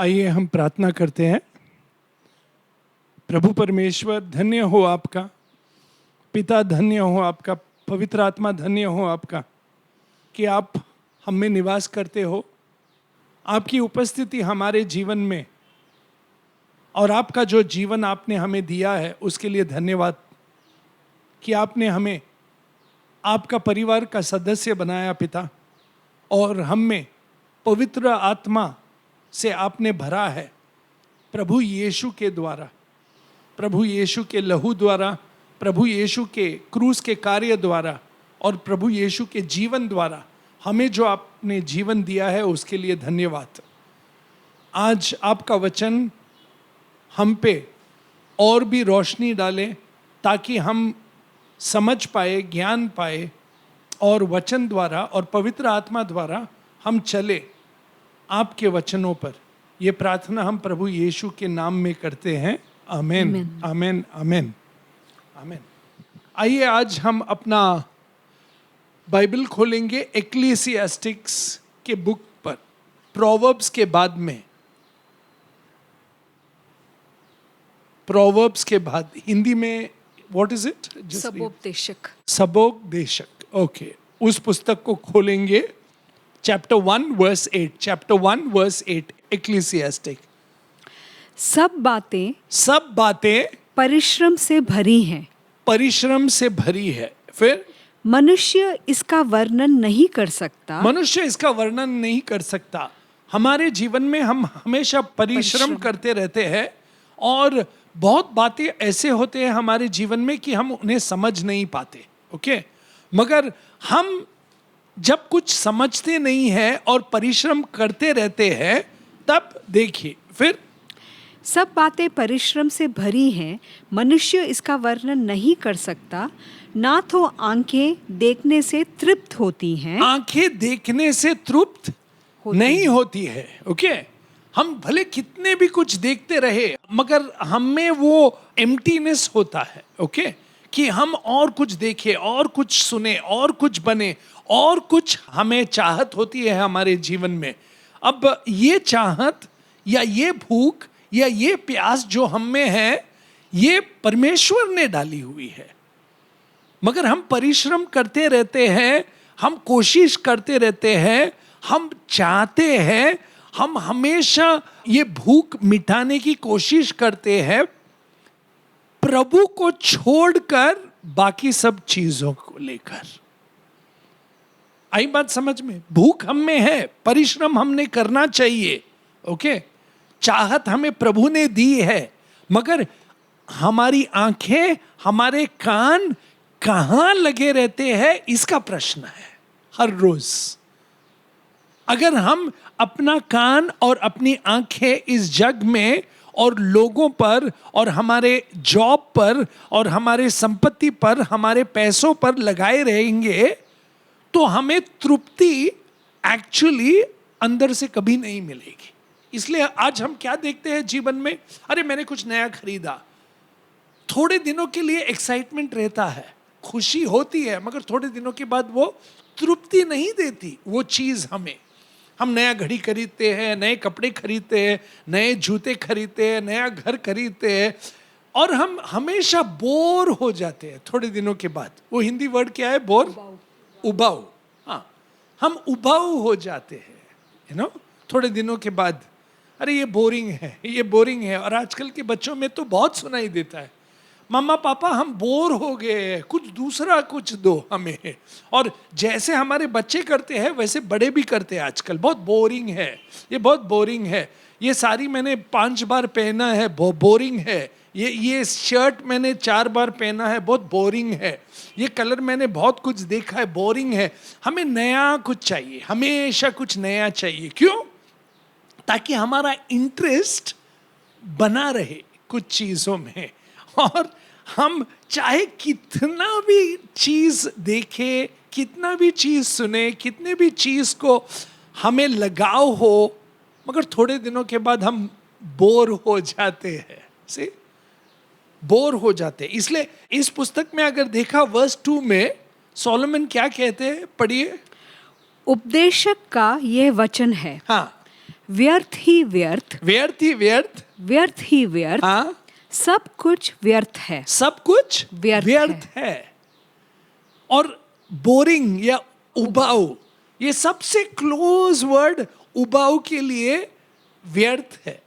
आइए हम प्रार्थना करते हैं। प्रभु परमेश्वर, धन्य हो आपका पिता, धन्य हो आपका पवित्र आत्मा, धन्य हो आपका कि आप हम में निवास करते हो। आपकी उपस्थिति हमारे जीवन में और आपका जो जीवन आपने हमें दिया है उसके लिए धन्यवाद कि आपने हमें आपका परिवार का सदस्य बनाया पिता, और हम में पवित्र आत्मा से आपने भरा है प्रभु यीशु के द्वारा, प्रभु यीशु के लहू द्वारा, प्रभु यीशु के क्रूस के कार्य द्वारा और प्रभु यीशु के जीवन द्वारा हमें जो आपने जीवन दिया है उसके लिए धन्यवाद। आज आपका वचन हम पे और भी रोशनी डाले ताकि हम समझ पाए, ज्ञान पाए और वचन द्वारा और पवित्र आत्मा द्वारा हम चले आपके वचनों पर। ये प्रार्थना हम प्रभु यीशु के नाम में करते हैं। आमेन, आमेन, आमेन, आमेन। आइए आज हम अपना बाइबल खोलेंगे एक्लीसियास्टिक्स के बुक पर, प्रोवर्ब्स के बाद में। प्रोवर्ब्स के बाद हिंदी में व्हाट इज इट? सबोपदेशक। सबोपदेशक, ओके। उस पुस्तक को खोलेंगे, चैप्टर 1 वर्स 8, चैप्टर 1 वर्स 8, एक्लीसियास्टिक। सब बातें परिश्रम से भरी हैं, परिश्रम से भरी है। फिर मनुष्य इसका वर्णन नहीं कर सकता, मनुष्य इसका वर्णन नहीं कर सकता। हमारे जीवन में हम हमेशा परिश्रम करते रहते हैं और बहुत बातें ऐसे होते हैं हमारे जीवन में कि हम उन्हें समझ नहीं पाते, ओके। मगर हम जब कुछ समझते नहीं हैं और परिश्रम करते रहते हैं तब देखिए, फिर सब बातें परिश्रम से भरी हैं, मनुष्य इसका वर्णन नहीं कर सकता। ना तो आंखें देखने से तृप्त होती हैं, आंखें देखने से तृप्त नहीं होती है, ओके। हम भले कितने भी कुछ देखते रहे मगर हम में वो एम्प्टीनेस होता है, ओके, कि हम और कुछ देखें और कुछ सुने और कुछ बने और कुछ हमें चाहत होती है हमारे जीवन में। अब ये चाहत या ये भूख या ये प्यास जो हम में है, ये परमेश्वर ने डाली हुई है। मगर हम परिश्रम करते रहते हैं, हम कोशिश करते रहते हैं, हम चाहते हैं, हम हमेशा ये भूख मिटाने की कोशिश करते हैं प्रभु को छोड़कर बाकी सब चीजों को लेकर। आई बात समझ में? भूख हम में है, परिश्रम हमने करना चाहिए, ओके। चाहत हमें प्रभु ने दी है, मगर हमारी आंखें, हमारे कान कहां लगे रहते हैं इसका प्रश्न है हर रोज। अगर हम अपना कान और अपनी आंखें इस जग में और लोगों पर और हमारे जॉब पर और हमारे संपत्ति पर, हमारे पैसों पर लगाए रहेंगे तो हमें तृप्ति एक्चुअली अंदर से कभी नहीं मिलेगी। इसलिए आज हम क्या देखते हैं जीवन में, अरे मैंने कुछ नया खरीदा, थोड़े दिनों के लिए एक्साइटमेंट रहता है, खुशी होती है, मगर थोड़े दिनों के बाद वो तृप्ति नहीं देती वो चीज हमें। हम नया घड़ी खरीदते हैं, नए कपड़े खरीदते हैं, नए जूते खरीदते हैं, नया घर खरीदते हैं और हम हमेशा बोर हो जाते हैं थोड़े दिनों के बाद। वो हिंदी वर्ड क्या है? बोर, उबाऊ। हाँ, हम उबाऊ हो जाते हैं, यू नो, थोड़े दिनों के बाद। अरे ये बोरिंग है, ये बोरिंग है। और आजकल के बच्चों में तो बहुत सुनाई देता है, मम्मा पापा हम बोर हो गए, कुछ दूसरा कुछ दो हमें। और जैसे हमारे बच्चे करते हैं वैसे बड़े भी करते हैं आजकल। बहुत बोरिंग है, ये बहुत बोरिंग है, ये साड़ी मैंने 5 बार पहना है, बहुत बोरिंग है, ये शर्ट मैंने 4 बार पहना है, बहुत बोरिंग है, ये कलर मैंने बहुत कुछ देखा है, बोरिंग है। हमें नया कुछ चाहिए, हमेशा कुछ नया चाहिए। क्यों? ताकि हमारा इंटरेस्ट बना रहे कुछ चीजों में। और हम चाहे कितना भी चीज देखें, कितना भी चीज सुने, कितने भी चीज को हमें लगाव हो, मगर थोड़े दिनों के बाद हम बोर हो जाते हैं, से बोर हो जाते हैं। इसलिए इस पुस्तक में अगर देखा वर्स 2 में सोलोमन क्या कहते हैं, पढ़िए। उपदेशक का यह वचन है, हाँ, व्यर्थ ही व्यर्थ, व्यर्थ ही व्यर्थ, व्यर्थ ही व्यर्थ, हाँ, सब कुछ व्यर्थ है। सब कुछ व्यर्थ व्यर्थ है। और बोरिंग या उबाऊ, ये सबसे क्लोज वर्ड उबाऊ के लिए व्यर्थ है।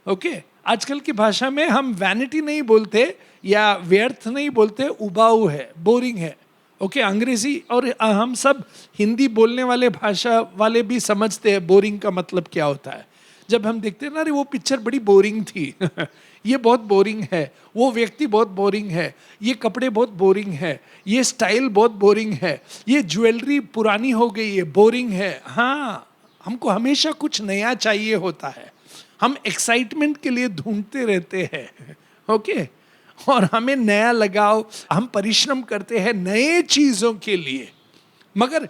ओके आजकल की भाषा में हम वैनिटी नहीं बोलते या व्यर्थ नहीं बोलते, उबाऊ है, बोरिंग है। ओके अंग्रेजी और हम सब हिंदी बोलने वाले भाषा वाले भी समझते हैं बोरिंग का मतलब क्या होता है। जब हम देखते हैं ना, अरे वो पिक्चर बड़ी बोरिंग थी, ये बहुत बोरिंग है, वो व्यक्ति बहुत बोरिंग है, ये कपड़े बहुत बोरिंग है, ये स्टाइल बहुत बोरिंग है, ये ज्वेलरी पुरानी हो गई है, बोरिंग है। हाँ, हमको हमेशा कुछ नया चाहिए होता है, हम एक्साइटमेंट के लिए ढूंढते रहते हैं। ओके और हमें नया लगाव, हम परिश्रम करते हैं नए चीजों के लिए। मगर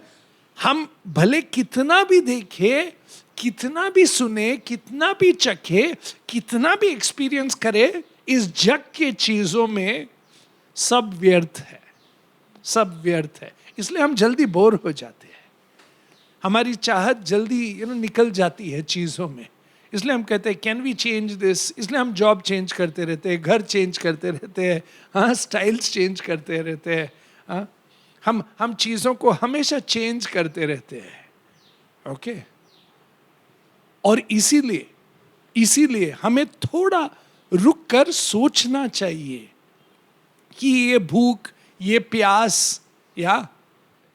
हम भले कितना भी देखें, कितना भी सुने, कितना भी चखे, कितना भी एक्सपीरियंस करे, इस जग के चीजों में सब व्यर्थ है, सब व्यर्थ है। इसलिए हम जल्दी बोर हो जाते हैं, हमारी चाहत जल्दी निकल जाती है चीजों में। इसलिए हम कहते हैं कैन वी चेंज दिस, इसलिए हम जॉब चेंज करते रहते हैं, घर चेंज करते रहते हैं, हाँ स्टाइल्स चेंज करते रहते हैं, हाँ हम चीज़ों को हमेशा चेंज करते रहते हैं। ओके और इसीलिए हमें थोड़ा रुक कर सोचना चाहिए कि ये भूख, ये प्यास या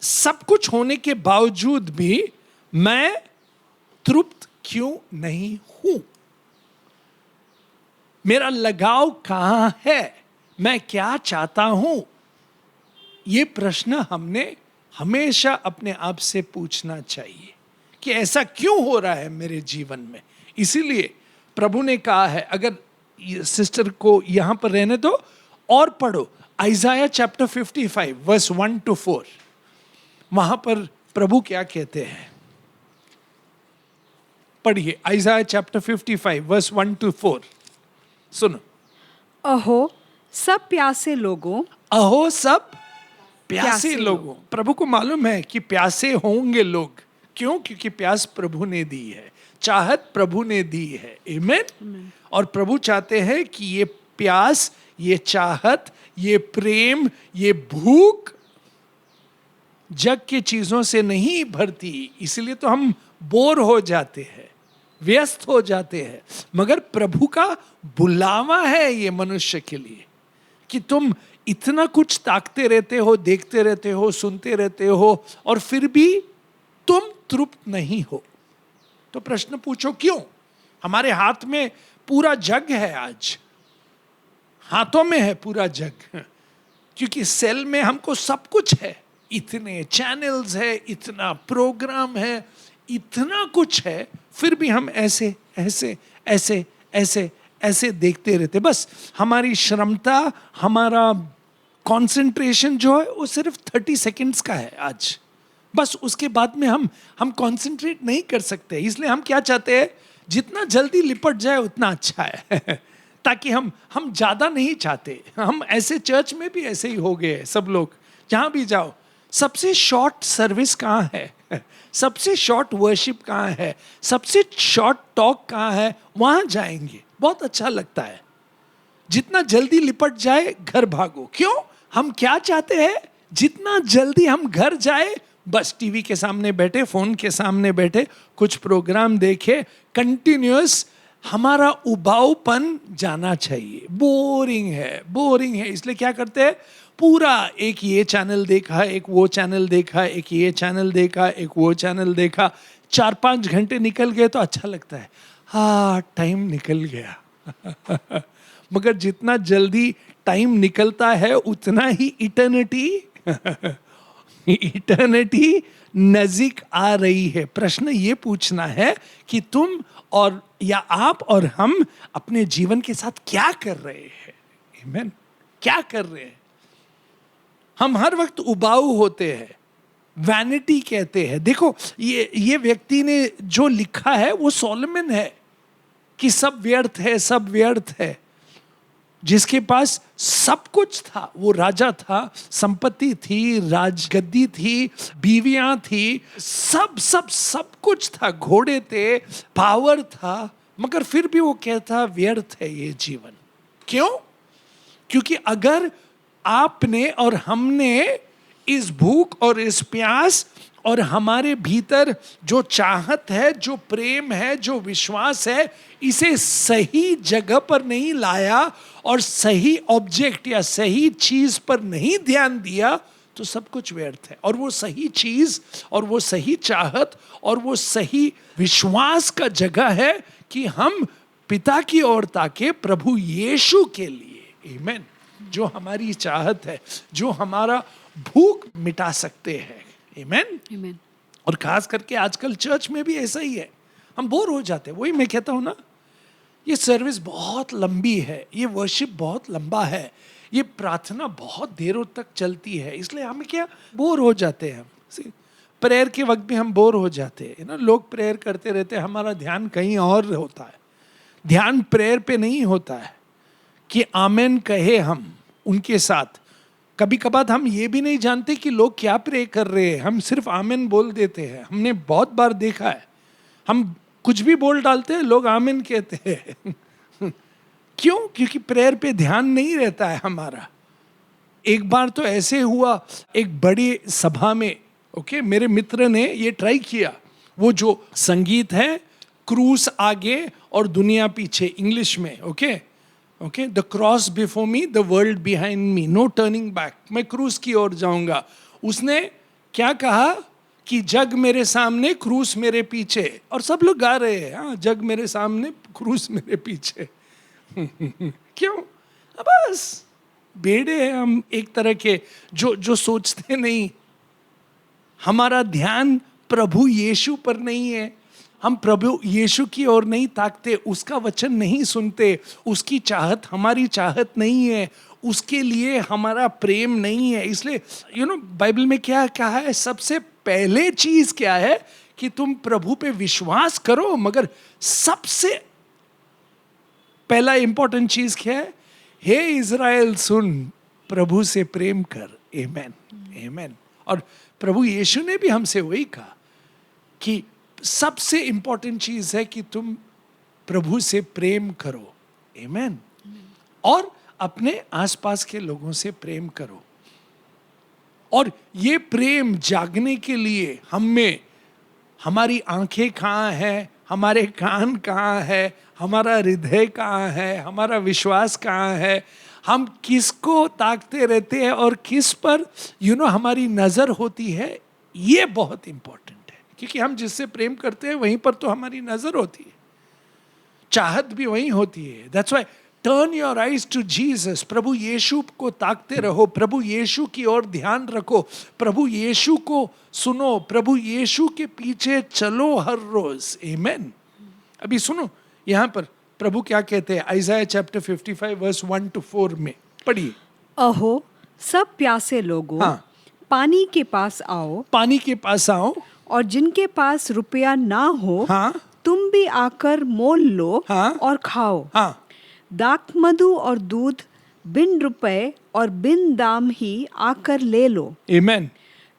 सब कुछ होने के बावजूद भी मैं तृप्त क्यों नहीं हूं? मेरा लगाव कहां है? मैं क्या चाहता हूं? ये प्रश्न हमने हमेशा अपने आप से पूछना चाहिए कि ऐसा क्यों हो रहा है मेरे जीवन में। इसीलिए प्रभु ने कहा है, अगर सिस्टर को यहां पर रहने दो और पढ़ो आइजाया चैप्टर 55 वर्स 1 to 4। वहां पर प्रभु क्या कहते हैं, पढ़िए आइजाया चैप्टर 55 वर्स 1 to 4। सुनो, अहो सब प्यासे लोगों, अहो सब प्यासे प्यासे लोगों। प्रभु को मालूम है कि प्यासे होंगे लोग। क्यों? क्योंकि प्यास प्रभु ने दी है, चाहत प्रभु ने दी है। आमीन। और प्रभु चाहते हैं कि ये प्यास, ये चाहत, ये प्रेम, ये भूख जग के चीजों से नहीं भरती। इसलिए तो हम बोर हो जाते हैं, व्यस्त हो जाते हैं। मगर प्रभु का बुलावा है ये मनुष्य के लिए कि तुम इतना कुछ ताकते रहते हो, देखते रहते हो, सुनते रहते हो और फिर भी तुम तृप्त नहीं हो। तो प्रश्न पूछो क्यों? हमारे हाथ में पूरा जग है, आज हाथों में है पूरा जग, क्योंकि सेल में हमको सब कुछ है। इतने चैनल्स है, इतना प्रोग्राम है, इतना कुछ है, फिर भी हम ऐसे ऐसे ऐसे ऐसे ऐसे देखते रहते। बस हमारी क्षमता, हमारा कंसंट्रेशन जो है वो सिर्फ 30 सेकंड्स का है आज। बस उसके बाद में हम कंसंट्रेट नहीं कर सकते। इसलिए हम क्या चाहते हैं, जितना जल्दी लिपट जाए उतना अच्छा है। ताकि हम ज्यादा नहीं चाहते। हम ऐसे चर्च में भी ऐसे ही हो गए सब लोग, जहां भी जाओ सबसे शॉर्ट सर्विस कहाँ है, सबसे शॉर्ट वर्शिप कहाँ है, सबसे शॉर्ट टॉक कहाँ है, वहां जाएंगे, बहुत अच्छा लगता है। जितना जल्दी लिपट जाए घर भागो। क्यों? हम क्या चाहते हैं, जितना जल्दी हम घर जाए, बस टीवी के सामने बैठे, फोन के सामने बैठे, कुछ प्रोग्राम देखे, कंटिन्यूअस। हमारा उबाऊपन जाना चाहिए। बोरिंग है। इसलिए क्या करते हैं, पूरा एक ये चैनल देखा, एक वो चैनल देखा, एक ये चैनल देखा, एक वो चैनल देखा, 4-5 घंटे निकल गए तो अच्छा लगता है, हाँ टाइम निकल गया। मगर जितना जल्दी टाइम निकलता है उतना ही इटर्निटी नजीक आ रही है। प्रश्न ये पूछना है कि तुम और या आप और हम अपने जीवन के साथ क्या कर रहे हैं। आमीन। क्या कर रहे हैं? हम हर वक्त उबाऊ होते हैं, वैनिटी कहते हैं। देखो ये व्यक्ति ने जो लिखा है वो सोलोमन है कि सब व्यर्थ है, सब व्यर्थ है। जिसके पास सब कुछ था, वो राजा था, संपत्ति थी, राजगद्दी थी, बीवियां थी, सब सब सब कुछ था, घोड़े थे, पावर था, मगर फिर भी वो कहता व्यर्थ है ये जीवन। क्यों? क्योंकि अगर आपने और हमने इस भूख और इस प्यास और हमारे भीतर जो चाहत है, जो प्रेम है, जो विश्वास है, इसे सही जगह पर नहीं लाया और सही ऑब्जेक्ट या सही चीज पर नहीं ध्यान दिया, तो सब कुछ व्यर्थ है। और वो सही चीज और वो सही चाहत और वो सही विश्वास का जगह है कि हम पिता की ओर ताके प्रभु यीशु के लिए, आमीन, जो हमारी चाहत है, जो हमारा भूख मिटा सकते हैं, आमीन। आमीन। और खास करके आजकल चर्च में भी ऐसा ही है, हम बोर हो जाते हैं। वही मैं कहता हूं ना, ये सर्विस बहुत लंबी है, ये वर्शिप बहुत लंबा है, ये प्रार्थना बहुत देरों तक चलती है, इसलिए हम क्या बोर हो जाते हैं। प्रेयर के वक्त भी हम बोर हो जाते हैं ना, लोग प्रेयर करते रहते हैं, हमारा ध्यान कहीं और होता है। ध्यान प्रेयर पे नहीं होता है कि आमेन कहे हम उनके साथ। कभी कभार हम ये भी नहीं जानते कि लोग क्या प्रे कर रहे हैं, हम सिर्फ आमेन बोल देते हैं। हमने बहुत बार देखा है, हम कुछ भी बोल डालते हैं, लोग आमेन कहते हैं। क्यों? क्योंकि प्रेयर पे ध्यान नहीं रहता है हमारा। एक बार तो ऐसे हुआ, एक बड़ी सभा में, ओके, मेरे मित्र ने ये ट्राई किया, वो जो संगीत है, क्रूस आगे और दुनिया पीछे, इंग्लिश में, okay okay, the cross before me, the world behind me, no turning back, मैं क्रूस की ओर जाऊंगा। उसने क्या कहा कि जग मेरे सामने, क्रूस मेरे पीछे, और सब लोग गा रहे हैं, हाँ, जग मेरे सामने, क्रूस मेरे पीछे। क्यों? बस बेड़े हैं हम एक तरह के, जो सोचते नहीं। हमारा ध्यान प्रभु यीशु पर नहीं है, हम प्रभु यीशु की ओर नहीं ताकते, उसका वचन नहीं सुनते, उसकी चाहत हमारी चाहत नहीं है, उसके लिए हमारा प्रेम नहीं है। इसलिए बाइबल में क्या कहा है, सबसे पहले चीज क्या है कि तुम प्रभु पे विश्वास करो, मगर सबसे पहला इंपॉर्टेंट चीज क्या है? हे इज़राइल सुन, प्रभु से प्रेम कर, आमेन आमेन। और प्रभु यीशु ने भी हमसे वही कहा कि सबसे इंपॉर्टेंट चीज है कि तुम प्रभु से प्रेम करो, आमेन, और अपने आसपास के लोगों से प्रेम करो। और ये प्रेम जागने के लिए हम में हमारी आंखें कहाँ हैं, हमारे कान कहाँ है, हमारा हृदय कहाँ है, हमारा विश्वास कहाँ है, हम किसको ताकते रहते हैं और किस पर हमारी नजर होती है, ये बहुत इंपॉर्टेंट है। क्योंकि हम जिससे प्रेम करते हैं वहीं पर तो हमारी नजर होती है, चाहत भी वहीं होती है। That's why turn your eyes to Jesus, प्रभु यीशु को ताकते रहो, प्रभु यीशु की ओर ध्यान रखो, प्रभु यीशु को सुनो, प्रभु यीशु के पीछे चलो हर रोज, आमेन। अभी सुनो यहाँ पर प्रभु क्या कहते हैं, आइज़ाया चैप्टर 55 वर्स 1 to 4 में पढ़िए। अहो सब प्यासे लोगों, हाँ, पानी के पास आओ, पानी के पास आओ, और जिनके पास रुपया ना हो, हाँ, तुम भी आकर मोल लो, हाँ, और खाओ। हाँ, दाख मधु और दूध बिन रुपए और बिन दाम ही आकर ले लो। आमेन।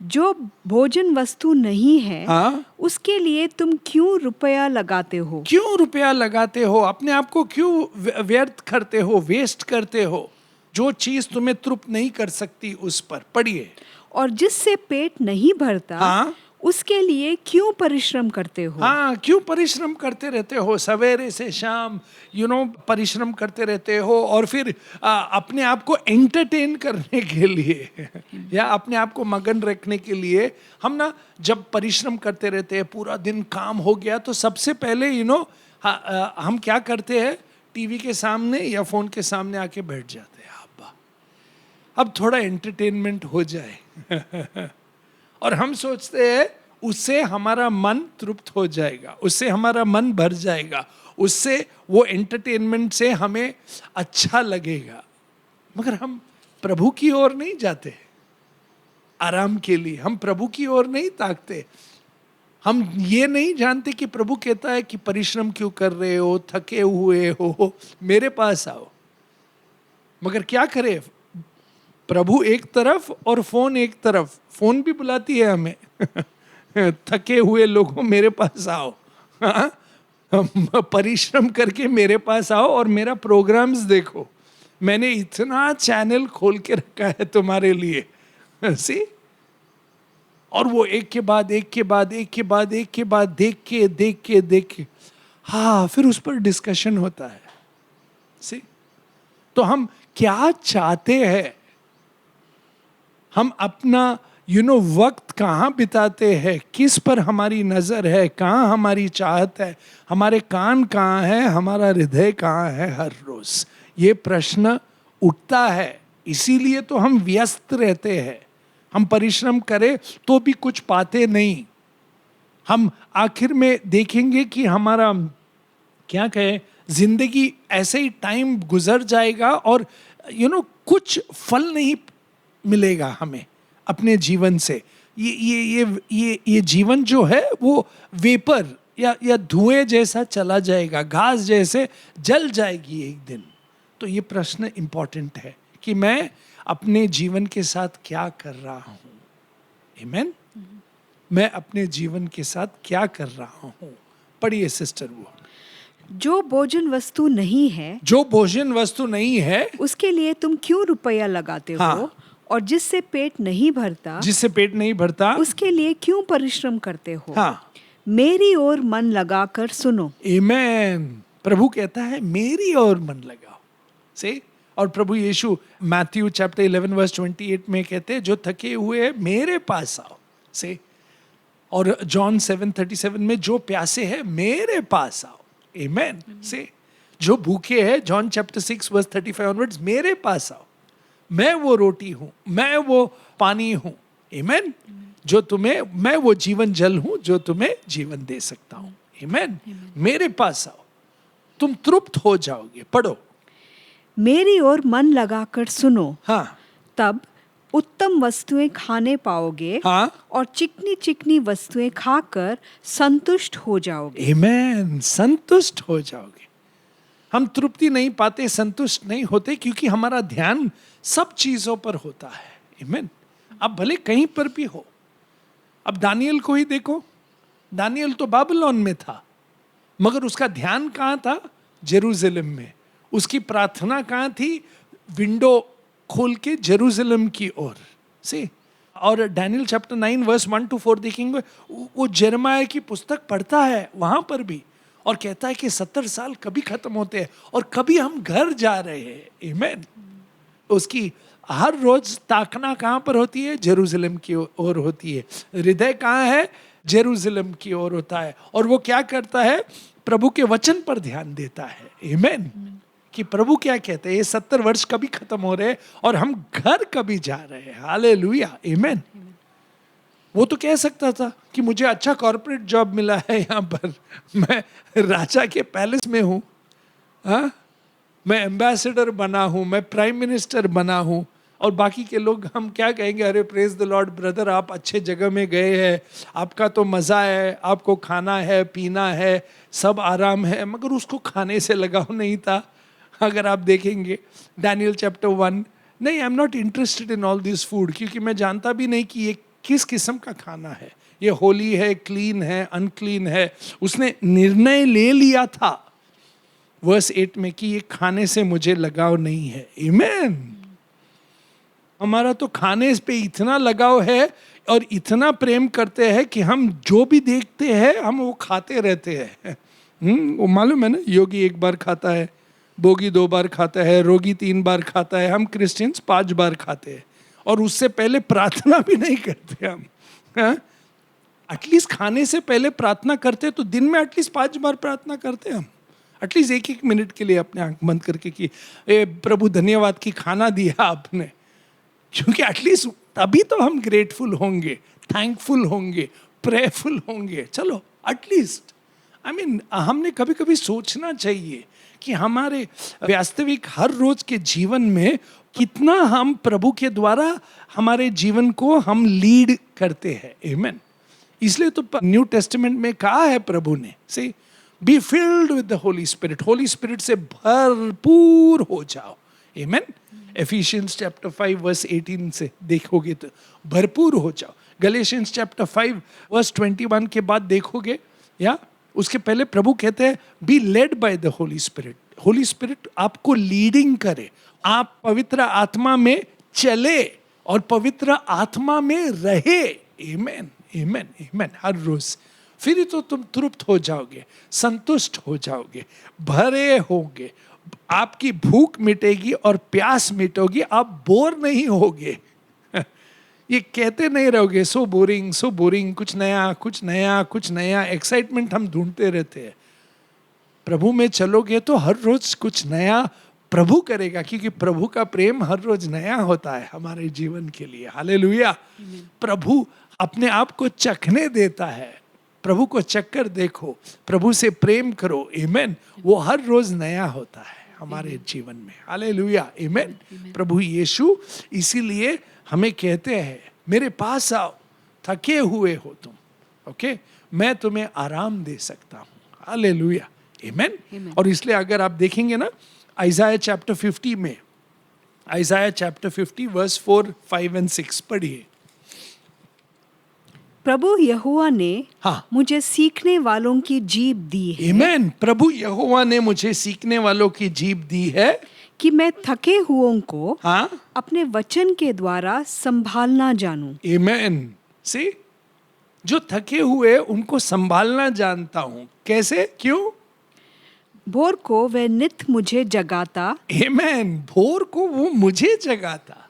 जो भोजन वस्तु नहीं है, हाँ, उसके लिए तुम क्यों रुपया लगाते हो? क्यों रुपया लगाते हो? अपने आप को क्यों व्यर्थ करते हो, वेस्ट करते हो? जो चीज तुम्हें तृप्त नहीं कर सकती उस पर। पढ़िए। और जिससे पेट नहीं भरता, हाँ, उसके लिए क्यों परिश्रम करते हो? हाँ, क्यों परिश्रम करते रहते हो? सवेरे से शाम परिश्रम करते रहते हो, और फिर अपने आप को एंटरटेन करने के लिए या अपने आप को मगन रखने के लिए हम ना जब परिश्रम करते रहते हैं, पूरा दिन काम हो गया, तो सबसे पहले हम क्या करते हैं, टीवी के सामने या फोन के सामने आके बैठ जाते हैं, अब थोड़ा एंटरटेनमेंट हो जाए। और हम सोचते हैं उससे हमारा मन तृप्त हो जाएगा, उससे हमारा मन भर जाएगा, उससे वो एंटरटेनमेंट से हमें अच्छा लगेगा। मगर हम प्रभु की ओर नहीं जाते आराम के लिए, हम प्रभु की ओर नहीं ताकते। हम ये नहीं जानते कि प्रभु कहता है कि परिश्रम क्यों कर रहे हो, थके हुए हो, मेरे पास आओ, मगर क्या करे, प्रभु एक तरफ और फोन एक तरफ। फोन भी बुलाती है हमें थके हुए लोगों मेरे पास आओ, हाँ? परिश्रम करके मेरे पास आओ और मेरा प्रोग्राम्स देखो, मैंने इतना चैनल खोल के रखा है तुम्हारे लिए। सी, और वो एक के बाद एक के बाद एक के बाद एक के बाद देख के हाँ, फिर उस पर डिस्कशन होता है। सी, तो हम क्या चाहते हैं, हम अपना वक्त कहाँ बिताते हैं, किस पर हमारी नजर है, कहाँ हमारी चाहत है, हमारे कान कहाँ है, हमारा हृदय कहाँ है, हर रोज ये प्रश्न उठता है। इसीलिए तो हम व्यस्त रहते हैं, हम परिश्रम करें तो भी कुछ पाते नहीं। हम आखिर में देखेंगे कि हमारा क्या कहे, जिंदगी ऐसे ही टाइम गुजर जाएगा और कुछ फल नहीं मिलेगा हमें अपने जीवन से। ये जीवन जो है वो वेपर या धुएं जैसा चला जाएगा, घास जैसे जल जाएगी एक दिन। तो ये प्रश्न इंपॉर्टेंट है कि मैं अपने जीवन के साथ क्या कर रहा हूं। आमेन। मैं अपने जीवन के साथ क्या कर रहा हूं। पढ़िए सिस्टर। वो जो भोजन वस्तु नहीं है, जो भोजन वस्तु नहीं है, उसके लिए तुम क्यों रुपया लगाते हाँ। हो, और जिससे पेट नहीं भरता, जिससे पेट नहीं भरता, उसके लिए क्यों परिश्रम करते हो। हाँ। मेरी ओर मन लगाकर सुनो। आमेन। प्रभु कहता है मेरी ओर मन लगाओ से। और प्रभु यीशु मैथ्यू चैप्टर 11 वर्स 28 में कहते हैं जो थके हुए मेरे पास आओ से। और जॉन 7:37 में जो प्यासे हैं मेरे पास आओ। आमेन से। जो भूखे हैं, जॉन चैप्टर 6 वर्स 35 ऑनवर्ड्स, मेरे पास आओ, मैं वो रोटी हूं, मैं वो पानी हूं। आमेन। जो तुम्हें, मैं वो जीवन जल हूं जो तुम्हें जीवन दे सकता हूं। आमेन। मेरे पास आओ, तुम तृप्त हो जाओगे। पढ़ो। मेरी ओर मन लगाकर सुनो, हाँ। तब उत्तम वस्तुएं खाने पाओगे, हाँ। और चिकनी चिकनी वस्तुएं खाकर संतुष्ट हो जाओगे। आमेन। संतुष्ट हो जाओगे। हम तृप्ति नहीं पाते, संतुष्ट नहीं होते, क्योंकि हमारा ध्यान सब चीजों पर होता है। आमेन। अब भले कहीं पर भी हो। अब दानियल को ही देखो, दानियल तो बाबिलोन में था, मगर उसका ध्यान कहाँ था? जेरूसलम में। उसकी प्रार्थना कहाँ थी? विंडो खोल के जेरूसलम की ओर से। और डैनियल चैप्टर 9 वर्स 1 to 4 देखेंगे, वो यिर्मयाह की पुस्तक पढ़ता है वहां पर भी, और कहता है कि 70 साल कभी खत्म होते हैं और कभी हम घर जा रहे हैं। आमेन। उसकी हर रोज ताकना कहाँ पर होती है? जेरूसलम की ओर होती है। हृदय कहाँ है? जेरूसलम की ओर होता है। और वो क्या करता है? प्रभु के वचन पर ध्यान देता है। आमेन। कि प्रभु क्या कहते हैं, ये 70 वर्ष कभी खत्म हो रहे हैं और हम घर कभी जा रहे हैं। हालेलुया। आमेन। वो तो कह सकता था कि मुझे अच्छा कॉर्पोरेट जॉब मिला है यहाँ पर, मैं राजा के पैलेस में हूँ, हाँ, मैं एम्बेसडर बना हूँ, मैं प्राइम मिनिस्टर बना हूँ, और बाकी के लोग हम क्या कहेंगे? अरे प्रेज द लॉर्ड ब्रदर, आप अच्छे जगह में गए हैं, आपका तो मज़ा है, आपको खाना है, पीना है, सब आराम है। मगर उसको खाने से लगाव नहीं था। अगर आप देखेंगे डैनियल चैप्टर 1, नहीं, I am not interested in all this food, क्योंकि मैं जानता भी नहीं कि ये किस किस्म का खाना है, ये होली है, क्लीन है, अनक्लीन है। उसने निर्णय ले लिया था वर्स 8 में कि ये खाने से मुझे लगाव नहीं है। आमेन। हमारा तो खाने पे इतना लगाव है और इतना प्रेम करते हैं कि हम जो भी देखते हैं हम वो खाते रहते हैं। वो मालूम है ना, योगी 1 बार खाता है, भोगी 2 बार खाता है, रोगी 3 बार खाता है, हम क्रिश्चियंस 5 बार खाते हैं, और उससे पहले प्रार्थना भी नहीं करते हम। एटलीस्ट खाने से पहले प्रार्थना करते तो दिन में एटलीस्ट 5 बार प्रार्थना करते हम, एटलीस्ट 1-1 मिनट के लिए अपने आंख बंद करके कि प्रभु धन्यवाद कि खाना दिया आपने, क्योंकि एटलीस्ट तभी तो हम ग्रेटफुल होंगे, थैंकफुल होंगे, प्रेयरफुल होंगे। चलो एटलीस्ट हमने कभी कभी सोचना चाहिए कि हमारे वास्तविक हर रोज के जीवन में कितना हम प्रभु के द्वारा हमारे जीवन को हम लीड करते हैं। आमेन। इसलिए तो न्यू टेस्टामेंट में कहा है प्रभु ने, से be filled with the holy spirit, holy spirit से भरपूर हो जाओ। आमेन। एफिशियंस चैप्टर 5 वर्स 18 से देखोगे तो भरपूर हो जाओ। गलेशियंस चैप्टर 5 वर्स 21 के बाद देखोगे, या उसके पहले प्रभु कहते हैं be led by the holy spirit. Holy spirit आपको लीडिंग करे, आप पवित्र आत्मा में चले और पवित्र आत्मा में रहे। आमेन आमेन आमेन। हर रोज फिर तो तुम तृप्त हो जाओगे, संतुष्ट हो जाओगे, भरे होगे, आपकी भूख मिटेगी और प्यास मिटेगी, आप बोर नहीं होगे। ये कहते नहीं रहोगे सो बोरिंग, कुछ नया कुछ नया कुछ नया, एक्साइटमेंट हम ढूंढते रहते हैं। प्रभु में चलोगे तो हर रोज कुछ नया प्रभु करेगा, क्योंकि प्रभु का प्रेम हर रोज नया होता है हमारे जीवन के लिए। हालेलुया। प्रभु अपने आप को चखने देता है, प्रभु को चक्कर देखो, प्रभु से प्रेम करो। आमेन। वो हर रोज नया होता है हमारे जीवन में। Hallelujah amen. प्रभु यीशु इसीलिए हमें कहते हैं मेरे पास आओ थके हुए हो तुम, ओके, मैं तुम्हें आराम दे सकता हूँ। Hallelujah amen. और इसलिए अगर आप देखेंगे ना आइज़ाया चैप्टर 50 में, आइज़ाया चैप्टर 50 वर्स 4, 5 और 6 पढ़िए। प्रभु यहोवा ने हाँ। मुझे सीखने वालों की जीभ दी है। आमेन। प्रभु यहोवा ने मुझे सीखने वालों की जीभ दी है कि मैं थके हुओं को हाँ अपने वचन के द्वारा संभालना जानूं। आमेन। सी, जो थके हुए उनको संभालना जानता हूं। कैसे? क्यों? भोर को वह नित मुझे जगाता। आमेन। भोर को वो मुझे जगाता।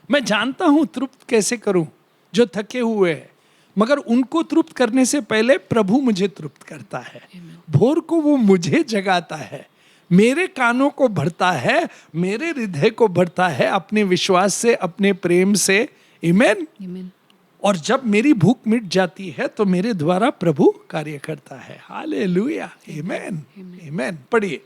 मैं जानता हूं तृप्त कैसे करूं जो थके हुए हैं, मगर उनको तृप्त करने से पहले प्रभु मुझे तृप्त करता है। भोर को वो मुझे जगाता है, मेरे कानों को भरता है, मेरे हृदय को भरता है अपने विश्वास से, अपने प्रेम से। आमेन। और जब मेरी भूख मिट जाती है तो मेरे द्वारा प्रभु कार्य करता है। हालेलुया आमेन आमेन। पढ़िए।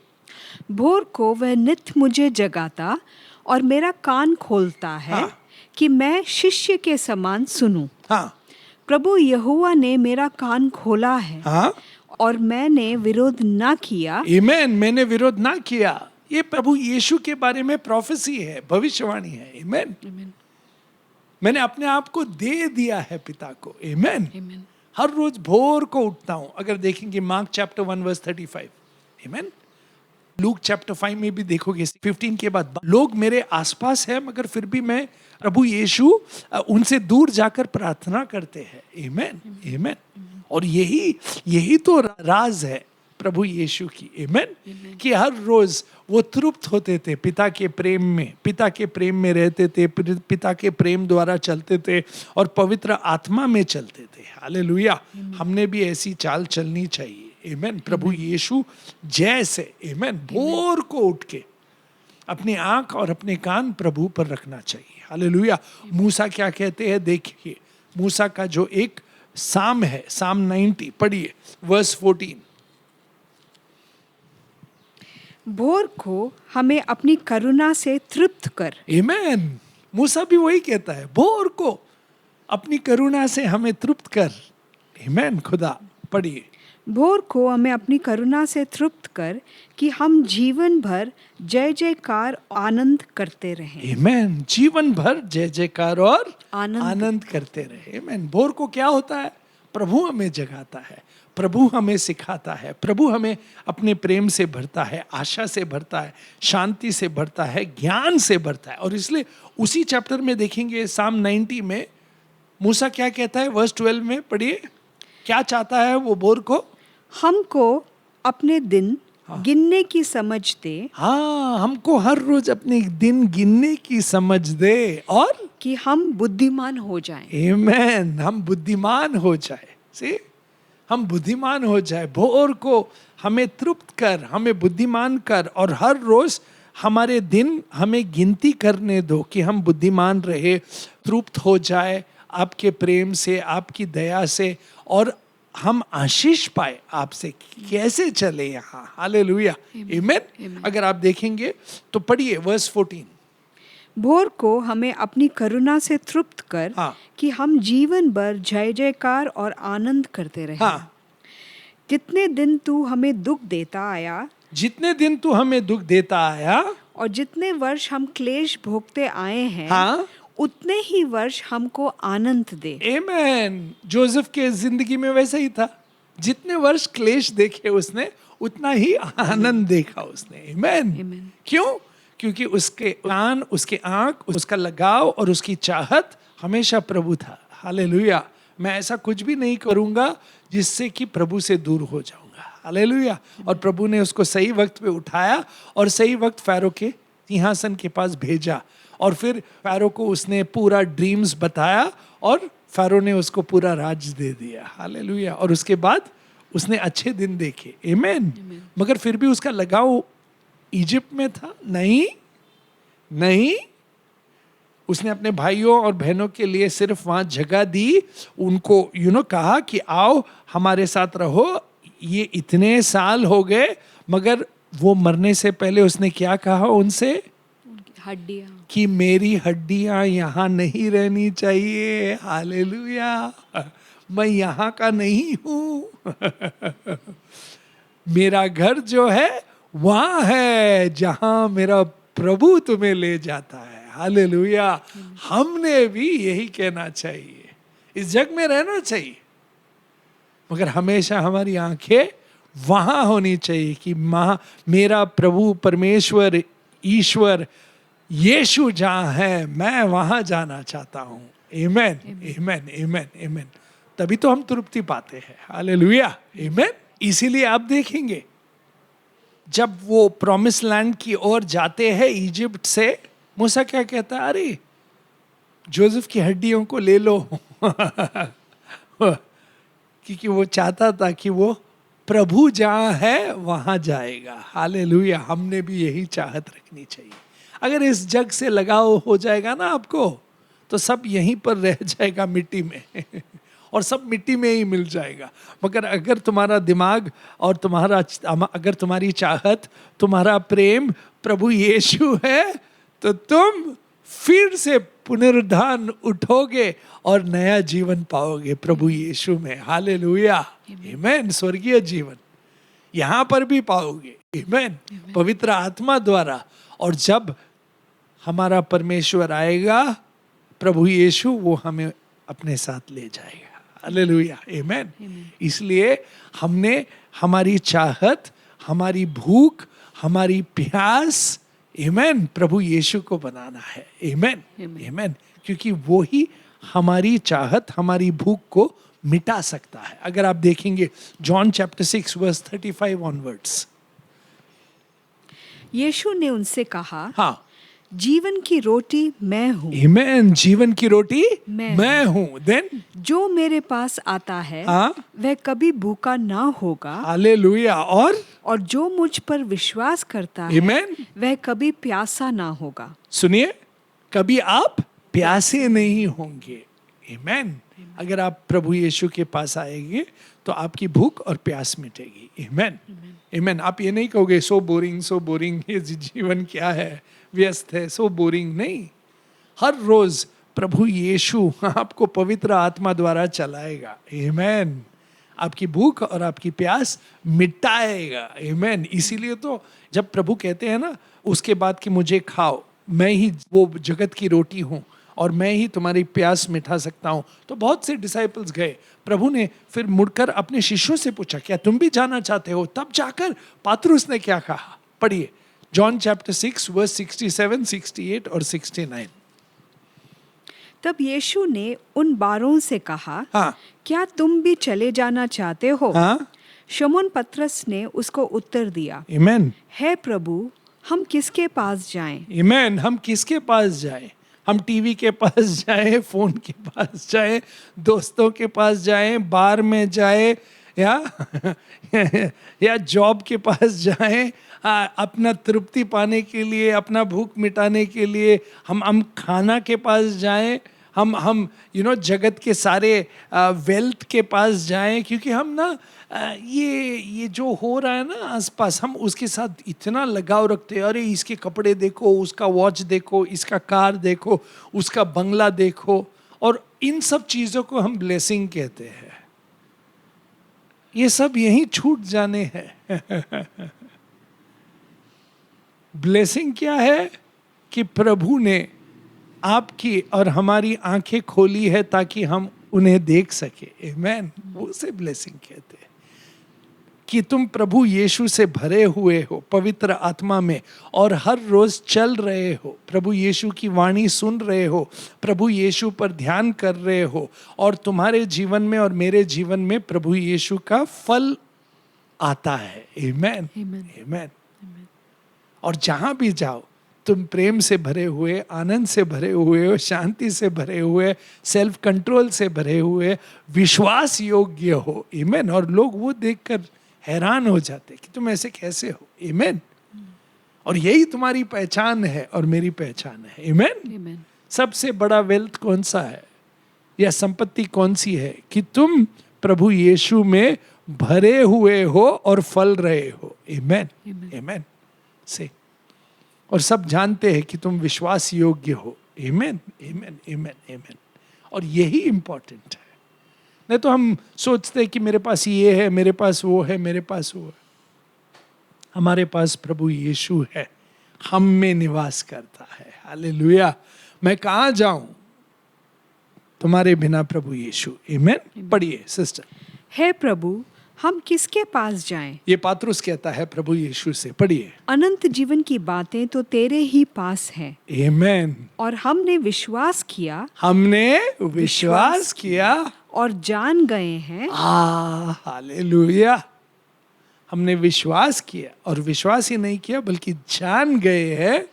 भोर को वह नित मुझे जगाता और मेरा कान खोलता है हाँ। कि मैं शिष्य के समान सुनूं। हाँ प्रभु यहोवा ने मेरा कान खोला है हाँ और मैंने विरोध ना किया। आमेन। मैंने विरोध ना किया। ये प्रभु यीशु के बारे में प्रोफेसी है, भविष्यवाणी है। आमेन। मैंने अपने आप को दे दिया है पिता को। आमेन। हर रोज भोर को उठता हूं। अगर देखेंगे मार्क चैप्टर 1 वर्स 35, आमेन। लूक चैप्टर 5 में भी देखोगे 15 के बाद लोग मेरे आसपास है, मगर फिर भी मैं प्रभु यीशु उनसे दूर जाकर प्रार्थना करते हैं। आमेन आमेन। और यही तो राज है प्रभु यीशु की। आमेन। कि हर रोज वो तृप्त होते थे पिता के प्रेम में, पिता के प्रेम में रहते थे, पिता के प्रेम द्वारा चलते थे और पवित्र आत्मा में चलते थे। हालेलुया। हमने भी ऐसी चाल चलनी चाहिए। आमेन। प्रभु यीशु जैसे। आमेन। भोर को उठ के अपनी आंख और अपने कान प्रभु पर रखना चाहिए। हालेलुया। मूसा क्या कहते हैं देखिए, मूसा का जो एक साम है, साम 90 पढ़िए वर्स 14। भोर को हमें अपनी करुणा से तृप्त कर। आमेन। मूसा भी वही कहता है, भोर को अपनी करुणा से हमें तृप्त कर। आमेन। खुदा पढ़िए। भोर को हमें अपनी करुणा से तृप्त कर कि हम जीवन भर जय जयकार आनंद करते रहें। आमेन। जीवन भर जय जयकार और आनंद आनंद करते रहे। आमेन। भोर को क्या होता है? प्रभु हमें जगाता है, प्रभु हमें सिखाता है, प्रभु हमें अपने प्रेम से भरता है, आशा से भरता है, शांति से भरता है, ज्ञान से भरता है। और इसलिए उसी चैप्टर में देखेंगे साम 90 में मूसा क्या कहता है वर्स 12 में पढ़िए। क्या चाहता है वो भोर को? हमको अपने दिन गिनने की समझ दे। हाँ, हमको हर रोज अपने दिन गिनने की समझ दे और कि हम बुद्धिमान हो जाएं। आमेन। हम बुद्धिमान हो जाए। सी, हम बुद्धिमान हो जाए। भोर को हमें तृप्त कर, हमें बुद्धिमान कर, और हर रोज हमारे दिन हमें गिनती करने दो कि हम बुद्धिमान रहे, तृप्त हो जाए आपके प्रेम से, आपकी दया से, और हम आशीष पाए आपसे। कैसे चले यहाँ। Hallelujah amen. अगर आप देखेंगे तो पढ़िए वर्स 14। भोर को हमें अपनी करुणा से तृप्त कर हाँ। कि हम जीवन भर जय जयकार और आनंद करते रहें। हाँ। जितने दिन तू हमें दुख देता आया, जितने दिन तू हमें दुख देता आया, और जितने वर्ष हम क्लेश भोगते आए हैं हाँ। उतने ही वर्ष हमको आनंद दे। आमेन। जोसेफ के जिंदगी में वैसा ही था, जितने वर्ष क्लेश देखे उसने उतना ही आनंद देखा उसने। आमेन। Amen. क्यों? क्योंकि उसके कान, उसके आंख, उसका लगाव और उसकी चाहत हमेशा प्रभु था। हालेलुया। मैं ऐसा कुछ भी नहीं करूंगा जिससे कि प्रभु से दूर हो जाऊंगा। हालेलुया। और प्रभु ने उसको सही वक्त पे उठाया और सही वक्त फैरो के सिंहासन के पास भेजा, और फिर फैरो को उसने पूरा ड्रीम्स बताया और फैरो ने उसको पूरा राज दे दिया। हालेलुया। और उसके बाद उसने अच्छे दिन देखे। आमेन। मगर फिर भी उसका लगाव इजिप्ट में था? नहीं, नहीं। उसने अपने भाइयों और बहनों के लिए सिर्फ वहां जगह दी, उनको कहा कि आओ हमारे साथ रहो। ये इतने साल हो गए, मगर वो मरने से पहले उसने क्या कहा उनसे? हड्डियां, कि कि मेरी हड्डियां यहाँ नहीं रहनी चाहिए। हालेलुया। मैं यहाँ का नहीं हूं। मेरा घर जो है वहां है जहां मेरा प्रभु तुम्हें ले जाता है। हालेलुया। हमने भी यही कहना चाहिए, इस जग में रहना चाहिए, मगर हमेशा हमारी आंखें वहां होनी चाहिए कि मेरा प्रभु परमेश्वर ईश्वर यीशु जहां है मैं वहां जाना चाहता हूं। आमेन, आमेन, आमेन, आमेन। तभी तो हम तृप्ति पाते हैं। हालेलुया, आमेन। इसीलिए आप देखेंगे जब वो प्रॉमिस लैंड की ओर जाते हैं इजिप्ट से, मूसा क्या कहता है? अरे जोसेफ की हड्डियों को ले लो। क्योंकि वो चाहता था कि वो प्रभु जहां है वहां जाएगा। हालेलुया। हमने भी यही चाहत रखनी चाहिए। अगर इस जग से लगाव हो जाएगा ना आपको, तो सब यहीं पर रह जाएगा मिट्टी में। और सब मिट्टी में ही मिल जाएगा। मगर अगर तुम्हारा दिमाग और अगर तुम्हारी चाहत, तुम्हारा प्रेम प्रभु यीशु है, तो तुम फिर से पुनरुद्धान उठोगे और नया जीवन पाओगे प्रभु यीशु में। हालेलुया, आमेन। स्वर्गीय जीवन यहां पर भी पाओगे। आमेन, पवित्र आत्मा द्वारा। और जब हमारा परमेश्वर आएगा प्रभु यीशु, वो हमें अपने साथ ले जाएगा। हालेलुया, आमेन। इसलिए हमने हमारी चाहत, हमारी भूख, हमारी प्यास, आमेन, प्रभु यीशु को बनाना है। आमेन, आमेन। क्योंकि वो ही हमारी चाहत, हमारी भूख को मिटा सकता है। अगर आप देखेंगे जॉन चैप्टर 6 वर्स 35 ऑनवर्ड्स। यीशु ने उनसे कहा, हाँ, जीवन की रोटी मैं हूँ। आमेन। जीवन की रोटी मैं मैं हूँ। देन जो मेरे पास आता है हाँ, वह कभी भूखा ना होगा, हालेलुया। और जो मुझ पर विश्वास करता है आमेन। वह कभी प्यासा ना होगा। सुनिए, कभी आप प्यासे नहीं होंगे। आमेन। अगर आप प्रभु यीशु के पास आएंगे तो आपकी भूख और प्यास मिटेगी। आमेन, आमेन। आप ये नहीं कहोगे सो बोरिंग, ये जीवन क्या है, व्यस्त है, सो बोरिंग। नहीं, हर रोज प्रभु यीशु आपको पवित्र आत्मा द्वारा चलाएगा। आमेन। आपकी भूख और आपकी प्यास मिटाएगा। आमेन। इसीलिए तो जब प्रभु कहते हैं ना उसके बाद कि मुझे खाओ, मैं ही वो जगत की रोटी हूं और मैं ही तुम्हारी प्यास मिटा सकता हूं, तो बहुत से डिसाइपल्स गए। प्रभु ने फिर मुड़कर अपने शिष्यों से पूछा, क्या तुम भी जाना चाहते हो? तब जाकर पात्रुस ने क्या कहा? पढ़िए जॉन चैप्टर 6 वर्स 67, 68 और 69। तब यीशु ने उन 12 से कहा, हाँ, क्या तुम भी चले जाना चाहते हो? हाँ, शमौन पतरस ने उसको उत्तर दिया, आमेन, हे प्रभु, हम किसके पास जाएं? आमेन। हम किसके पास जाएं? हम टीवी के पास जाएं, फोन के पास जाएं, दोस्तों के पास जाएं, बार में जाएं, या जॉब के पास जाएं, अपना तृप्ति पाने के लिए, अपना भूख मिटाने के लिए हम खाना के पास जाएं, हम जगत के सारे वेल्थ के पास जाएं, क्योंकि हम ना ये जो हो रहा है ना आसपास, हम उसके साथ इतना लगाव रखते हैं। अरे इसके कपड़े देखो, उसका वॉच देखो, इसका कार देखो, उसका बंगला देखो, और इन सब चीज़ों को हम ब्लेसिंग कहते हैं। ये सब यहीं छूट जाने हैं। ब्लेसिंग क्या है कि प्रभु ने आपकी और हमारी आंखें खोली है ताकि हम उन्हें देख सके। आमेन। वो से ब्लेसिंग कहते हैं कि तुम प्रभु यीशु से भरे हुए हो पवित्र आत्मा में और हर रोज चल रहे हो, प्रभु यीशु की वाणी सुन रहे हो, प्रभु यीशु पर ध्यान कर रहे हो और तुम्हारे जीवन में और मेरे जीवन में प्रभु यीशु का फल आता है। आमेन। आमेन। और जहां भी जाओ तुम प्रेम से भरे हुए, आनंद से भरे हुए हो, शांति से भरे हुए, सेल्फ कंट्रोल से भरे हुए, विश्वास योग्य हो। आमेन। और लोग वो देखकर हैरान हो जाते कि तुम ऐसे कैसे हो। आमेन। और यही तुम्हारी पहचान है और मेरी पहचान है। आमेन। सबसे बड़ा वेल्थ कौन सा है या संपत्ति कौन सी है कि तुम प्रभु यीशु में भरे हुए हो और फल रहे हो। आमेन। आमेन से और सब जानते हैं कि तुम विश्वास योग्य हो। आमेन। आमेन। आमेन। आमेन। और यही इंपॉर्टेंट है। नहीं तो हम सोचते हैं कि मेरे पास ये है, मेरे पास वो है, मेरे पास वो है। हमारे पास प्रभु यीशु है, हम में निवास करता है। हालेलुया। मैं कहाँ जाऊं तुम्हारे बिना प्रभु यीशु। आमेन। पढ़िए सिस्टर। हे प्रभु, हम किसके पास जाएं? ये पात्रुस कहता है प्रभु यीशु से। पढ़िए। अनंत जीवन की बातें तो तेरे ही पास है। आमेन। और हमने विश्वास किया और जान गए हैं। हालेलुया। हमने विश्वास किया और विश्वास ही नहीं किया बल्कि जान गए हैं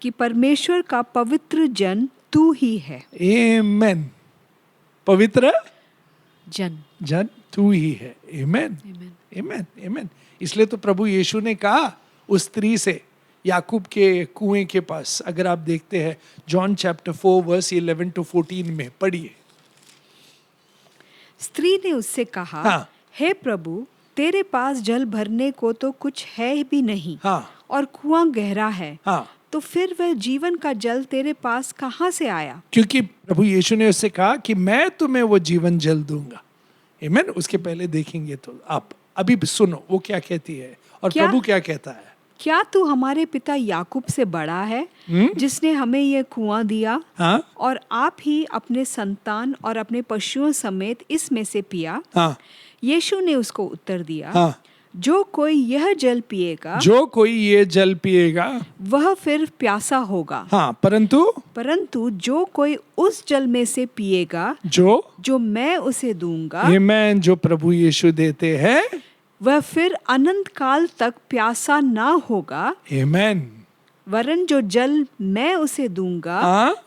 कि परमेश्वर का पवित्र जन तू ही है। आमेन। पवित्र जन तू ही है। आमेन। आमेन। आमेन। इसलिए तो प्रभु यीशु ने कहा उस स्त्री से याकूब के कुएं के पास, अगर आप देखते हैं जॉन चैप्टर 4 वर्स 11 to 14 में, पढ़िए। स्त्री ने उससे कहा, हाँ। हे प्रभु, तेरे पास जल भरने को तो कुछ है भी नहीं। हाँ। और कुआं गहरा है। हाँ। तो फिर वह जीवन का जल तेरे पास कहाँ से आया? क्योंकि प्रभु यीशु ने उससे कहा कि मैं तुम्हें वो जीवन जल दूंगा। आमेन। उसके पहले देखेंगे तो आप अभी सुनो वो क्या कहती है और प्रभु क्या कहता है। क्या तू हमारे पिता याकूब से बड़ा है जिसने हमें यह कुआं दिया? हाँ? और आप ही अपने संतान और अपने पशुओं समेत इसमें से पिया। हाँ? यीशु ने उसको उत्तर दिया, हाँ? जो कोई ये जल पिएगा वह फिर प्यासा होगा। हाँ, परंतु जो कोई उस जल में से पिएगा जो मैं उसे दूंगा, आमेन, जो प्रभु यीशु देते हैं, वह फिर अनंत काल तक प्यासा ना होगा। आमेन। वरन जो जल मैं उसे दूंगा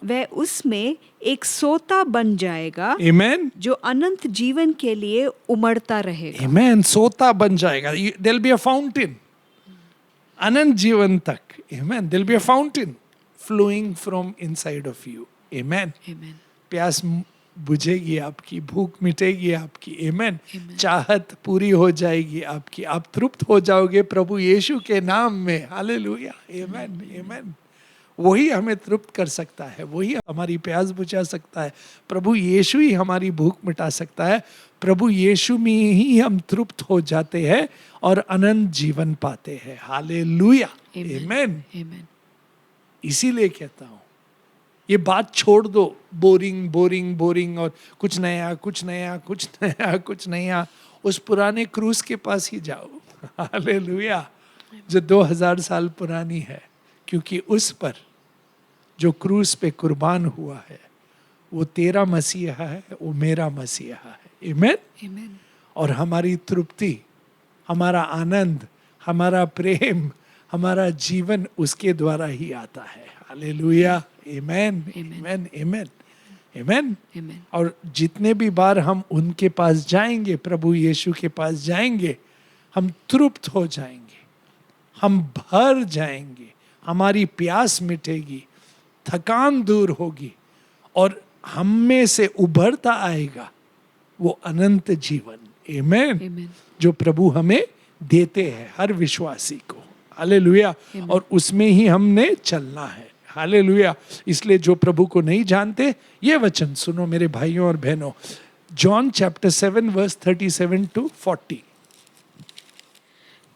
वह उसमें एक सोता बन जाएगा। आमेन। जो अनंत जीवन के लिए उमड़ता रहेगा। आमेन। सोता बन जाएगा। There will be a fountain अनंत जीवन तक। आमेन। There will be a fountain flowing from inside of you. आमेन। आमेन। प्यास बुझेगी आपकी, भूख मिटेगी आपकी। आमेन। चाहत पूरी हो जाएगी आपकी, आप तृप्त हो जाओगे प्रभु यीशु के नाम में। हालेलुया। आमेन। आमेन। वही हमें तृप्त कर सकता है, वही हमारी प्यास बुझा सकता है, प्रभु यीशु ही हमारी भूख मिटा सकता है। प्रभु यीशु में ही हम तृप्त हो जाते हैं और अनंत जीवन पाते हैं। हालेलुया। आमेन। इसीलिए कहता हूं ये बात छोड़ दो, बोरिंग और कुछ नया। उस पुराने क्रूस के पास ही जाओ। हालेलुया। जो 2000 साल पुरानी है, क्योंकि उस पर जो क्रूस पे कुर्बान हुआ है वो तेरा मसीहा है, वो मेरा मसीहा है। आमेन। और हमारी तृप्ति, हमारा आनंद, हमारा प्रेम, हमारा जीवन उसके द्वारा ही आता है। हालेलुया। आमेन। आमेन। आमेन। आमेन। और जितने भी बार हम उनके पास जाएंगे, प्रभु यीशु के पास जाएंगे, हम तृप्त हो जाएंगे, हम भर जाएंगे, हमारी प्यास मिटेगी, थकान दूर होगी और हम में से उभरता आएगा वो अनंत जीवन। आमेन। जो प्रभु हमें देते हैं हर विश्वासी को। हालेलुया। और उसमें ही हमने चलना है। हालेलुया। इसलिए जो प्रभु को नहीं जानते, ये वचन सुनो मेरे भाइयों और बहनों। John chapter 7 verse 37 to 40।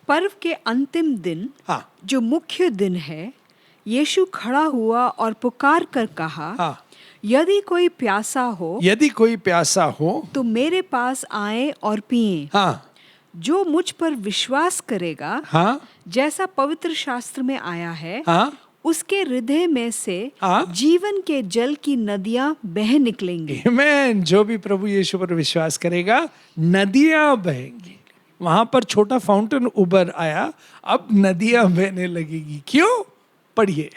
पर्व के अंतिम दिन हाँ जो मुख्य दिन है, यीशु खड़ा हुआ और पुकार कर कहा, हाँ, यदि कोई प्यासा हो यदि कोई प्यासा हो, तो मेरे पास आए और पिए। हाँ जो मुझ पर विश्वास करेगा, हाँ जैसा पवित्र शास्त्र में आया है, हाँ, उसके हृदय में से हाँ। जीवन के जल की नदियां बह निकलेंगी। आमेन। जो भी प्रभु यीशु पर विश्वास करेगा, नदियां बहेंगी। वहां पर छोटा फाउंटेन उभर आया, अब नदियां बहने लगेगी। क्यों? पढ़िए।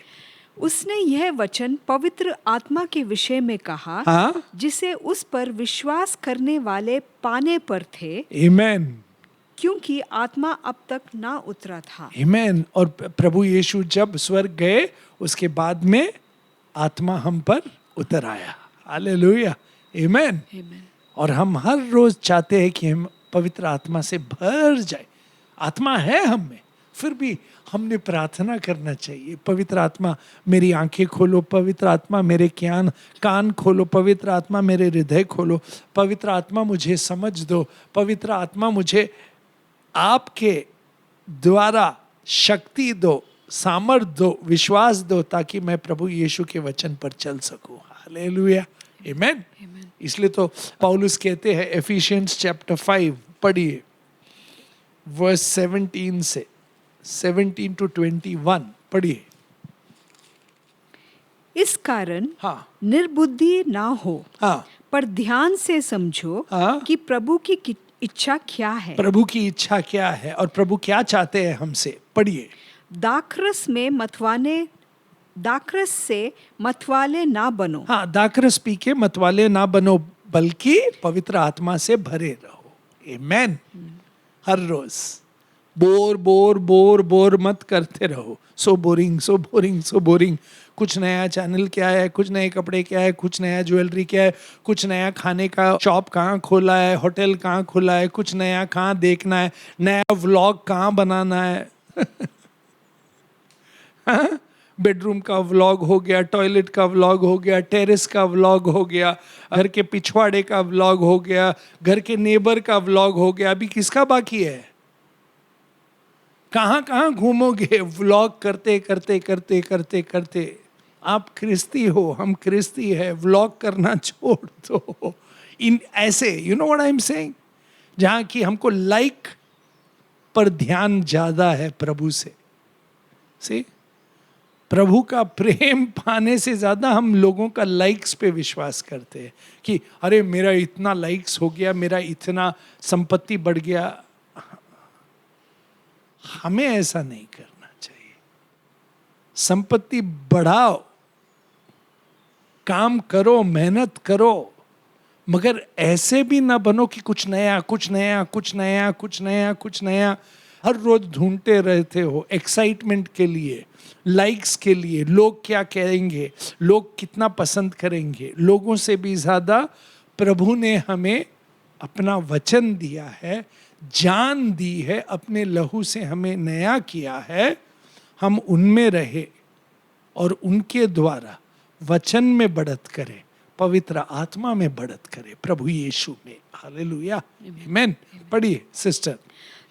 उसने यह वचन पवित्र आत्मा के विषय में कहा, हाँ, जिसे उस पर विश्वास करने वाले पाने पर थे, आमेन क्योंकि आत्मा अब तक ना उतरा था। आमेन। और प्रभु यीशु जब स्वर्ग गए, उसके बाद में आत्मा हम पर उतर आया। हालेलुया, आमेन। और हम हर रोज चाहते हैं कि हम पवित्र आत्मा से भर जाए। आत्मा है हम में, फिर भी हमने प्रार्थना करना चाहिए, पवित्र आत्मा मेरी आंखें खोलो, पवित्र आत्मा मेरे कान खोलो, पवित्र आत्मा मेरे हृदय खोलो, पवित्र आत्मा मुझे समझ दो, पवित्र आत्मा मुझे आपके द्वारा शक्ति दो, सामर्थ दो, विश्वास दो, ताकि मैं प्रभु यीशु के वचन पर चल सकूं। हालेलुया, आमेन। इसलिए तो पौलुस कहते हैं एफिशिएंस चैप्टर 5, पढ़िए वर्स 17 से 17 to 21, पढ़िए। इस कारण हाँ निर्बुद्धि ना हो, हाँ पर ध्यान से समझो हाँ। कि प्रभु की इच्छा क्या है। प्रभु की इच्छा क्या है और प्रभु क्या चाहते हैं हमसे, पढ़िए। दाखरस से मतवाले ना बनो। हाँ, दाखरस पी के मतवाले ना बनो, बल्कि पवित्र आत्मा से भरे रहो। आमेन। हर रोज बोर बोर बोर बोर मत करते रहो। So boring so boring so boring. कुछ नया चैनल क्या है, कुछ नए कपड़े क्या है, कुछ नया ज्वेलरी क्या है, कुछ नया खाने का शॉप कहाँ खोला है, होटल कहाँ खोला है, कुछ नया कहाँ देखना है, नया व्लॉग कहाँ बनाना है। हाँ? बेडरूम का व्लॉग हो गया, टॉयलेट का व्लॉग हो गया, टेरेस का व्लॉग हो गया, घर के पिछवाड़े का व्लॉग हो गया, घर के नेबर का व्लॉग हो गया। अभी किसका बाकी है? कहाँ कहाँ घूमोगे व्लॉग करते करते करते करते करते। आप ख्रिस्ती हो, हम ख्रिस्ती है, व्लॉग करना छोड़ दो। इन ऐसे you know what I am saying, जहाँ की हमको लाइक पर ध्यान ज्यादा है प्रभु से प्रभु का प्रेम पाने से ज्यादा हम लोगों का लाइक्स पे विश्वास करते हैं कि अरे मेरा इतना लाइक्स हो गया, मेरा इतना संपत्ति बढ़ गया। हमें ऐसा नहीं करना चाहिए। संपत्ति बढ़ाओ, काम करो, मेहनत करो, मगर ऐसे भी ना बनो कि कुछ नया कुछ नया कुछ नया कुछ नया कुछ नया हर रोज ढूंढते रहते हो एक्साइटमेंट के लिए, लाइक्स के लिए। लोग क्या कहेंगे, लोग कितना पसंद करेंगे। लोगों से भी ज्यादा प्रभु ने हमें अपना वचन दिया है, जान दी है, अपने लहू से हमें नया किया है। हम उनमें रहे और उनके द्वारा वचन में बढ़त करें, पवित्र आत्मा में बढ़त करें, प्रभु यीशु में। हालेलुया, आमेन। पढ़िए सिस्टर।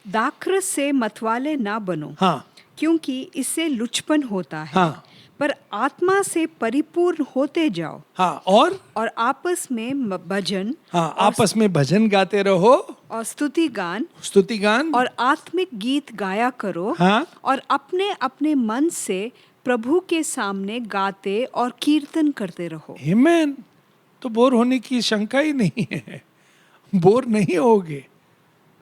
दाखरस से मतवाले ना बनो, हाँ क्योंकि इससे लुचपन होता है। हाँ पर आत्मा से परिपूर्ण होते जाओ। हाँ, और आपस में भजन, हाँ, आपस में भजन गाते रहो और स्तुति गान और आत्मिक गीत गाया करो। हाँ। और अपने अपने मन से प्रभु के सामने गाते और कीर्तन करते रहो। आमेन। तो बोर होने की शंका ही नहीं है। बोर नहीं होगे,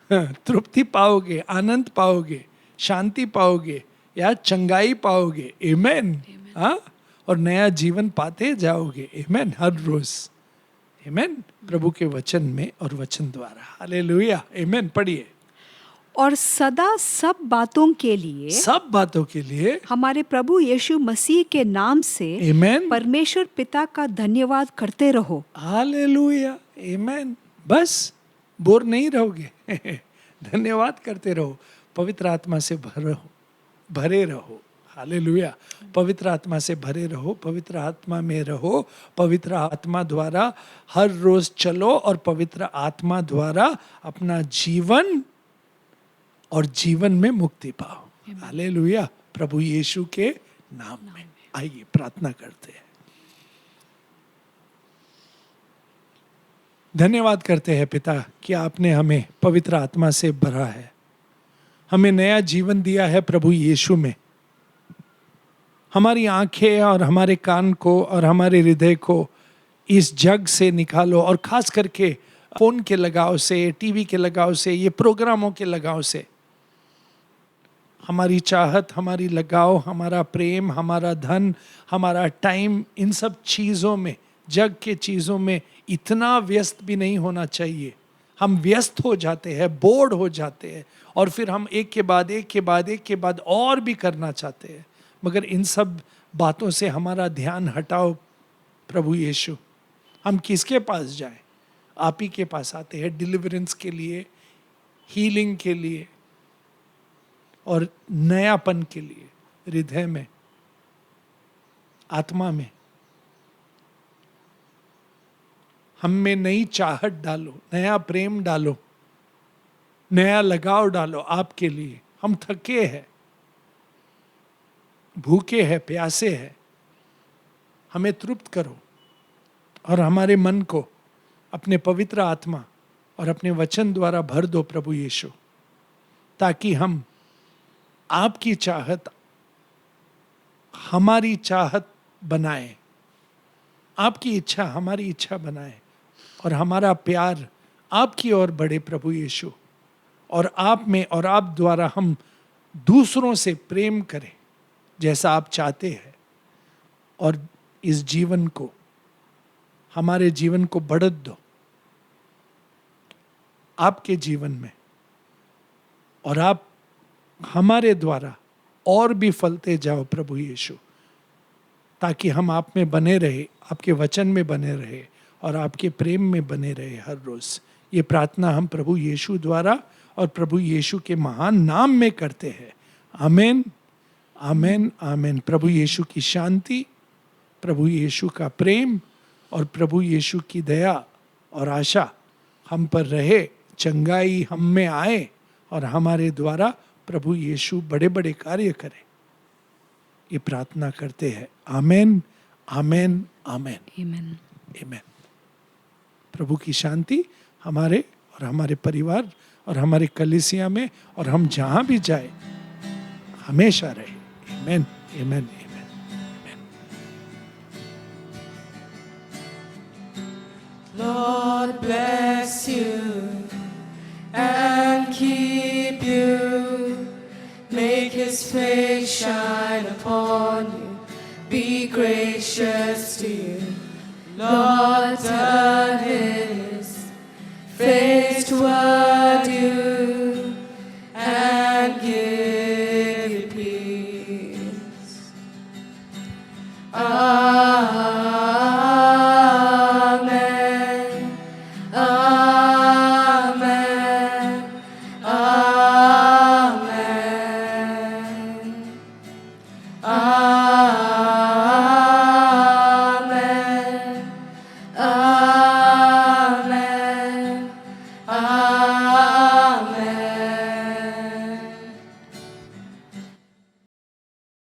तृप्ति पाओगे, आनंद पाओगे, शांति पाओगे, या चंगाई पाओगे। आमेन। हाँ, और नया जीवन पाते जाओगे। आमेन। हर रोज। आमेन। प्रभु के वचन में और वचन द्वारा। हालेलुया, आमेन। पढ़िए। और सदा सब बातों के लिए हमारे प्रभु यीशु मसीह के नाम से आमेन, परमेश्वर पिता का धन्यवाद करते रहो। हालेलुया, आमेन। बस बोर नहीं रहोगे। धन्यवाद करते रहो, पवित्र आत्मा से भरे रहो। हालेलुया, पवित्र आत्मा से भरे रहो, पवित्र आत्मा में रहो, पवित्र आत्मा द्वारा हर रोज चलो और पवित्र आत्मा द्वारा अपना जीवन और जीवन में मुक्ति पाओ। हालेलुया, प्रभु यीशु के नाम में। आइए प्रार्थना करते हैं। धन्यवाद करते हैं पिता कि आपने हमें पवित्र आत्मा से भरा है, हमें नया जीवन दिया है प्रभु यीशु में। हमारी आंखें और हमारे कान को और हमारे हृदय को इस जग से निकालो, और खास करके फोन के लगाव से, टीवी के लगाव से, ये प्रोग्रामों के लगाव से हमारी चाहत, हमारी लगाव, हमारा प्रेम, हमारा धन, हमारा टाइम, इन सब चीज़ों में, जग के चीज़ों में इतना व्यस्त भी नहीं होना चाहिए। हम व्यस्त हो जाते हैं, बोर्ड हो जाते हैं, और फिर हम एक के बाद एक के बाद एक के बाद और भी करना चाहते हैं। मगर इन सब बातों से हमारा ध्यान हटाओ प्रभु यीशु। हम किसके पास जाएं? आप ही के पास आते हैं, डिलीवरेंस के लिए, हीलिंग के लिए और नयापन के लिए, हृदय में, आत्मा में। हम में नई चाहत डालो, नया प्रेम डालो, नया लगाव डालो आपके लिए। हम थके हैं, भूखे हैं, प्यासे हैं, हमें तृप्त करो और हमारे मन को अपने पवित्र आत्मा और अपने वचन द्वारा भर दो प्रभु यीशु, ताकि हम आपकी चाहत हमारी चाहत बनाए, आपकी इच्छा हमारी इच्छा बनाए, और हमारा प्यार आपकी ओर बढ़े प्रभु यीशु, और आप में और आप द्वारा हम दूसरों से प्रेम करें जैसा आप चाहते हैं, और इस जीवन को, हमारे जीवन को बढ़त दो आपके जीवन में, और आप हमारे द्वारा और भी फलते जाओ प्रभु यीशु, ताकि हम आप में बने रहे, आपके वचन में बने रहे और आपके प्रेम में बने रहे हर रोज। ये प्रार्थना हम प्रभु यीशु द्वारा और प्रभु यीशु के महान नाम में करते हैं। आमीन, आमीन, आमीन। प्रभु यीशु की शांति, प्रभु यीशु का प्रेम और प्रभु यीशु की दया और आशा हम पर रहे, चंगाई हम में आए और हमारे द्वारा प्रभु यीशु बड़े बड़े कार्य करे। ये प्रार्थना करते हैं। आमीन, आमीन, आमीन, आमीन, आमीन। प्रभु की शांति हमारे और हमारे परिवार और हमारे कलीसिया में और हम जहां भी जाए हमेशा रहे। आमीन, आमीन, आमीन। Lord bless you and keep you. Make his face shine upon you. Be gracious to you. Lord turn his face toward